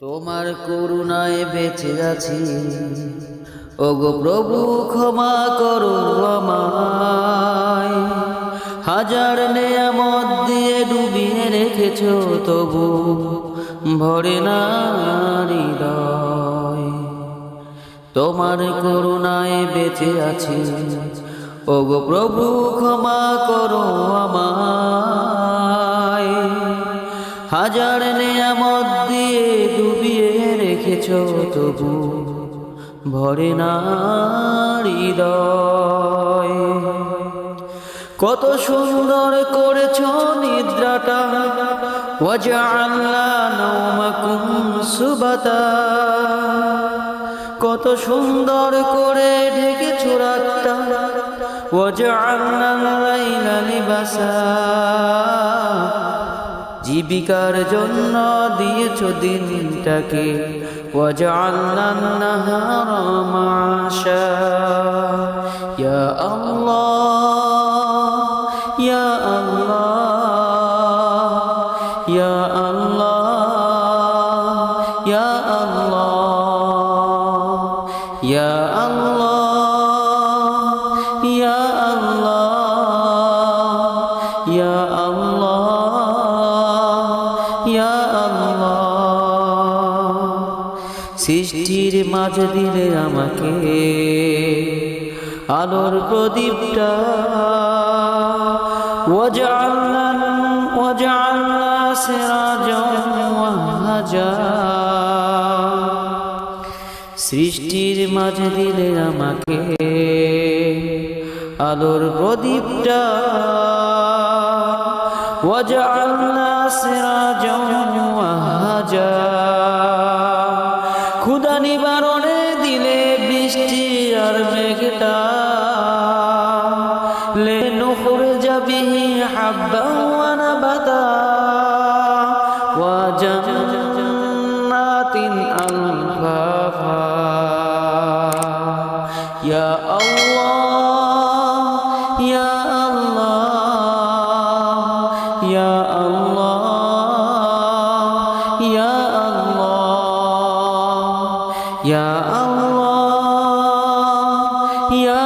তোমার করুণায় বেঁচে আছি, ওগো প্রভু ক্ষমা করো আমায়। হাজার নেয়ামত দিয়ে ডুবিয়ে রেখেছো, তবু ভরে না হৃদয়। তোমার করুণায় বেঁচে আছি, ওগো প্রভু ক্ষমা করো আমায়। হাজার নেয়ামত দিয়ে ডুবিয়ে রেখেছো, তবু ভরে না হৃদয়। কত সুন্দর করেছো নিদ্রাটা, ওয়াজআলনা নাওমাকুম সুবাতা। কত সুন্দর করে ঢেকেছো রাতটা, ওয়াজআলনা লাইলা লিবাসা। জীবিকার জন্য দিয়েছো দিনটাকে, ওয়াজআলনা নাহারা মাআশা। ইয়া আল্লাহ, ইয়া আল্লাহ, ইয়া আল্লাহ, ইয়া আল্লাহ, ইয়া আল্লাহ, ইয়া আল্লাহ, ইয়া আল্লাহ, ইয়া আল্লাহ। সৃষ্টির মাঝে দিলে আমাকে আলোর প্রদীপটা, ওয়াজআলনা সিরাজান ওয়াহাজা। সৃষ্টির মাঝে দিলে আমাকে আলোর প্রদীপটা, ওয়াজআলনা সিরাজান ওয়াহাজা। ক্ষুধা নিবারণে দিলে বৃষ্টি আর মেঘটা, লিনুখরিজা বিহি হাব্বান ওয়া নাবাতা, ওয়া জান্নাতিন আলফাফা। ইয়া আল্লাহ, ইয়া আল্লাহ, ইয়া আল্লাহ, ইয়া আল্লাহ, ইয়া আল্লাহ, ইয়া